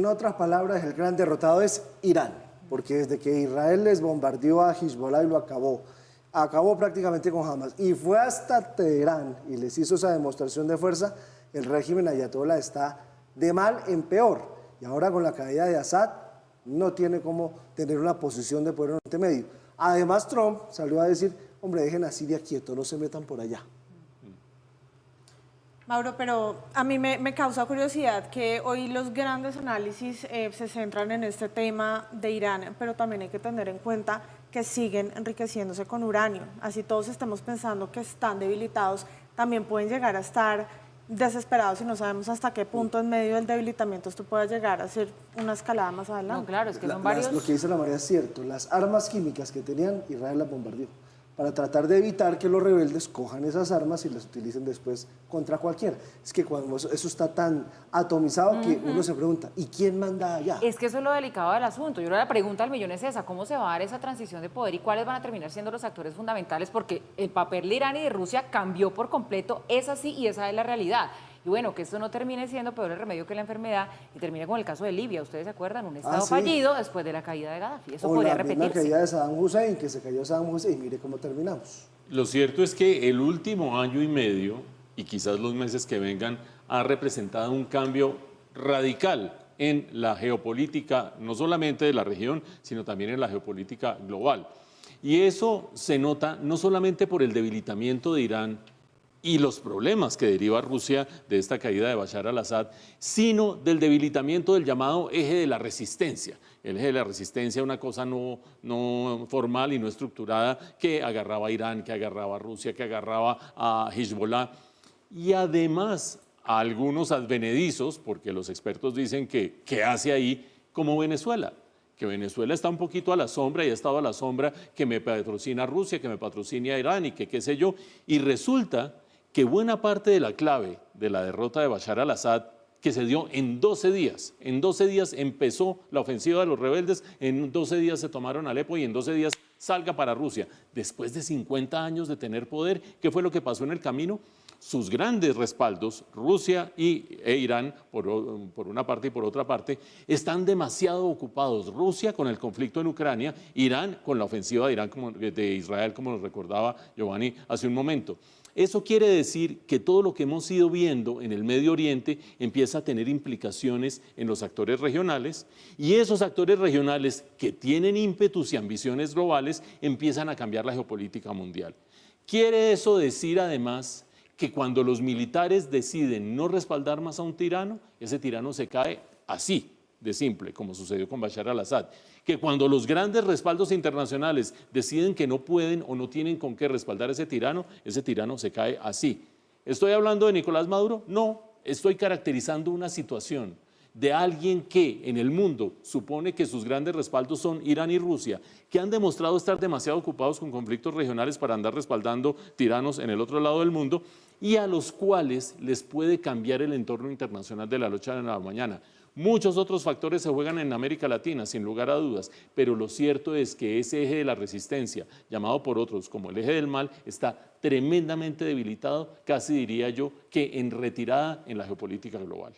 En otras palabras, el gran derrotado es Irán, porque desde que Israel les bombardeó a Hezbollah y lo acabó prácticamente con Hamas, y fue hasta Teherán y les hizo esa demostración de fuerza, el régimen ayatolá está de mal en peor. Y ahora con la caída de Assad, no tiene cómo tener una posición de poder en Oriente Medio. Además, Trump salió a decir, hombre, dejen a Siria quieto, no se metan por allá. Mauro, pero a mí me causa curiosidad que hoy los grandes análisis se centran en este tema de Irán, pero también hay que tener en cuenta que siguen enriqueciéndose con uranio. Así todos estemos pensando que están debilitados, también pueden llegar a estar desesperados y no sabemos hasta qué punto en medio del debilitamiento esto pueda llegar a ser una escalada más adelante. No, claro, es que son varios... Lo que dice la María es cierto, las armas químicas que tenían, Israel las bombardeó, para tratar de evitar que los rebeldes cojan esas armas y las utilicen después contra cualquiera. Es que cuando eso está tan atomizado que uno se pregunta, ¿y quién manda allá? Es que eso es lo delicado del asunto. Yo creo que la pregunta del millón es esa, ¿cómo se va a dar esa transición de poder y cuáles van a terminar siendo los actores fundamentales? Porque el papel de Irán y de Rusia cambió por completo, es así y esa es la realidad. Y bueno, que esto no termine siendo peor el remedio que la enfermedad y termine con el caso de Libia. ¿Ustedes se acuerdan? Un estado fallido después de la caída de Gaddafi. Eso podría repetirse. La caída de Saddam Hussein, que se cayó Saddam Hussein, y mire cómo terminamos. Lo cierto es que el último año y medio, y quizás los meses que vengan, ha representado un cambio radical en la geopolítica, no solamente de la región, sino también en la geopolítica global. Y eso se nota no solamente por el debilitamiento de Irán y los problemas que deriva Rusia de esta caída de Bashar al-Assad, sino del debilitamiento del llamado eje de la resistencia. El eje de la resistencia, una cosa no formal y no estructurada, que agarraba a Irán, que agarraba a Rusia, que agarraba a Hezbollah. Y además a algunos advenedizos, porque los expertos dicen que ¿qué hace ahí? Como Venezuela. Que Venezuela está un poquito a la sombra y ha estado a la sombra, que me patrocina Rusia, que me patrocina Irán y que qué sé yo. Y resulta que buena parte de la clave de la derrota de Bashar al-Assad, que se dio en 12 días empezó la ofensiva de los rebeldes, en 12 días se tomaron Alepo y en 12 días salga para Rusia. Después de 50 años de tener poder, ¿qué fue lo que pasó en el camino? Sus grandes respaldos, Rusia e Irán, por una parte y por otra parte, están demasiado ocupados. Rusia con el conflicto en Ucrania, Irán con la ofensiva de Israel, como nos recordaba Giovanni hace un momento. Eso quiere decir que todo lo que hemos ido viendo en el Medio Oriente empieza a tener implicaciones en los actores regionales y esos actores regionales que tienen ímpetus y ambiciones globales empiezan a cambiar la geopolítica mundial. ¿Quiere eso decir además que cuando los militares deciden no respaldar más a un tirano, ese tirano se cae así de simple, como sucedió con Bashar al-Assad? Que cuando los grandes respaldos internacionales deciden que no pueden o no tienen con qué respaldar a ese tirano se cae así. ¿Estoy hablando de Nicolás Maduro? No, estoy caracterizando una situación de alguien que en el mundo supone que sus grandes respaldos son Irán y Rusia, que han demostrado estar demasiado ocupados con conflictos regionales para andar respaldando tiranos en el otro lado del mundo y a los cuales les puede cambiar el entorno internacional de la noche a la mañana. Muchos otros factores se juegan en América Latina, sin lugar a dudas, pero lo cierto es que ese eje de la resistencia, llamado por otros como el eje del mal, está tremendamente debilitado, casi diría yo que en retirada en la geopolítica global.